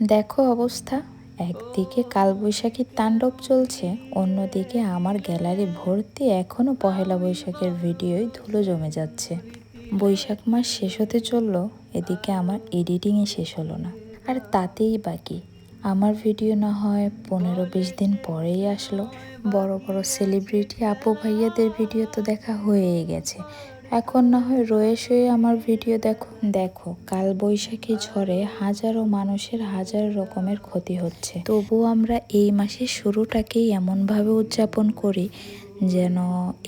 দেখো অবস্থা, একদিকে কালবৈশাখীর তাণ্ডব চলছে, অন্যদিকে আমার গ্যালারি ভর্তি এখনও পহেলা বৈশাখের ভিডিওই ধুলো জমে যাচ্ছে। বৈশাখ মাস শেষ হতে চললো, এদিকে আমার এডিটিংই শেষ হলো না। আর তাতেই বাকি আমার ভিডিও না হয় 15-20 দিন পরেই আসলো। বড় বড় সেলিব্রিটি আপু ভাইয়াদের ভিডিও তো দেখা হয়েই গেছে, এখন না হয় রয়ে শুয়ে আমার ভিডিও দেখো। দেখো কাল বৈশাখী ঝড়ে হাজারো মানুষের হাজার রকমের ক্ষতি হচ্ছে, তবুও আমরা এই মাসের শুরুটাকেই এমনভাবে উদযাপন করি যেন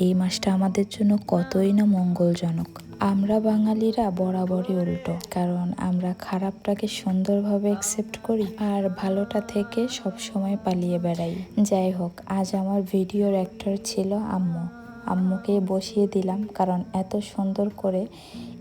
এই মাসটা আমাদের জন্য কতই না মঙ্গলজনক। আমরা বাঙালিরা বরাবরই উল্টো, কারণ আমরা খারাপটাকে সুন্দরভাবে অ্যাকসেপ্ট করি আর ভালোটা থেকে সবসময় পালিয়ে বেড়াই। যাই হোক, আজ আমার ভিডিওর অ্যাক্টর ছিল আম্মু। আম্মুকে বসিয়ে দিলাম, কারণ এত সুন্দর করে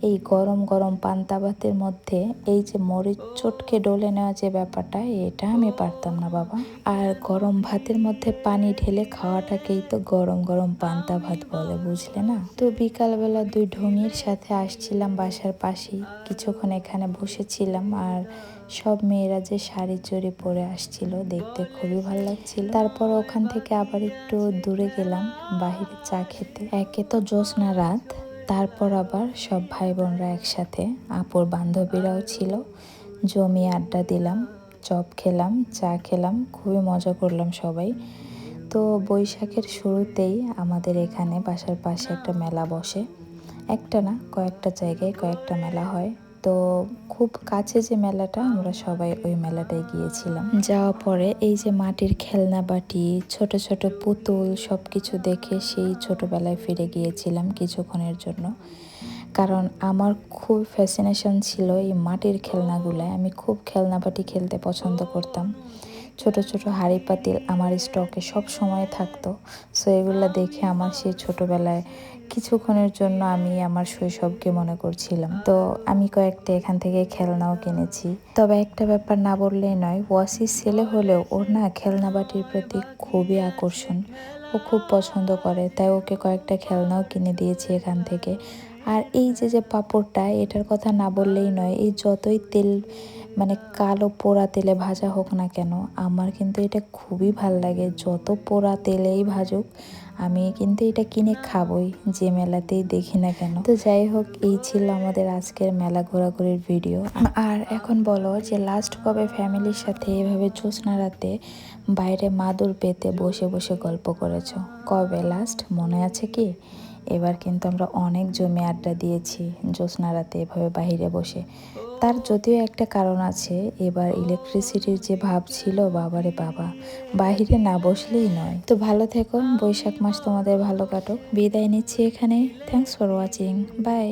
এই গরম গরম পান্তা ভাতের মধ্যে এই যে মরিচ চটকে ডলে নেওয়া যে ব্যাপারটা, এটা আমি পারতাম না বাবা। আর গরম ভাতের মধ্যে পানি ঢেলে খাওয়াটাকেই তো গরম গরম পান্তা ভাত বলে, বুঝলে না? তো বিকালবেলা দুই ঢঙির সাথে আসছিলাম বাসার পাশেই, কিছুক্ষণ এখানে বসেছিলাম। আর সব মেয়েরা যে শাড়ি চড়ি পরে আসছিল, দেখতে খুবই ভালো লাগছিল। তারপর ওখান থেকে আবার একটু দূরে গেলাম বাহিরে চা খেতে। একে তো জ্যোৎস্না রাত, তারপর আবার সব ভাই বোনরা একসাথে, আপুর বান্ধবীরাও ছিল, জমিয়ে আড্ডা দিলাম, চপ খেলাম, চা খেলাম, খুবই মজা করলাম সবাই। তো বৈশাখের শুরুতেই আমাদের এখানে বাসার পাশে একটা মেলা বসে, একটা না কয়েকটা জায়গায় কয়েকটা মেলা হয়। তো খুব কাছে যে মেলাটা, আমরা সবাই ওই মেলাটায় গিয়েছিলাম। যাওয়ার পরে এই যে মাটির খেলনা বাটি, ছোট ছোট পুতুল, সব কিছু দেখে সেই ছোটবেলায় ফিরে গিয়েছিলাম কিছুক্ষণের জন্য। কারণ আমার খুব ফ্যাসিনেশন ছিল এই মাটির খেলনাগুলায়, আমি খুব খেলনা বাটি খেলতে পছন্দ করতাম। ছোট ছোট হাঁড়ি পাতিল আমার স্টকে সব সময় থাকতো। সো এগুলো দেখে আমার সেই ছোটবেলায় কিছুক্ষণের জন্য আমি আমার শৈশবকে মনে করছিলাম। তো আমি কয়েকটা এখান থেকে খেলনাও কিনেছি। তবে একটা ব্যাপার না বললেই নয়, ওয়াসির ছেলে হলেও ওর না খেলনা বাটির প্রতি খুবই আকর্ষণ, ও খুব পছন্দ করে, তাই ওকে কয়েকটা খেলনাও কিনে দিয়েছি এখান থেকে। আর এই যে যে পাঁপড়টা, এটার কথা না বললেই নয়, এই যতই তেল মানে কালো পোড়া তেলে ভাজা হোক না কেন, আমার কিন্তু এটা খুবই ভাল লাগে। যত পোড়া তেলেই ভাজুক, আমি কিন্তু এটা কিনে খাবই, যে মেলাতেই দেখি না কেন। তো যাই হোক, এই ছিল আমাদের আজকের মেলা ঘোরাঘুরির ভিডিও। আর এখন বলো যে লাস্ট কবে ফ্যামিলির সাথে এভাবে জ্যোৎস্না রাতে বাইরে মাদুর পেতে বসে বসে গল্প করেছো? কবে লাস্ট মনে আছে কি? এবার কিন্তু আমরা অনেক জমে আড্ডা দিয়েছি জ্যোৎস্না রাতে এভাবে বাইরে বসে। তার যদিও একটা কারণ আছে, এবার ইলেকট্রিসিটির যে ভাব ছিল, বাবারে বাবা, বাহিরে না বসলেই নয়। তো ভালো থেকো, বৈশাখ মাস তোমাদের ভালো কাটুক। বিদায় নিচ্ছি এখানে। Thanks for watching, by.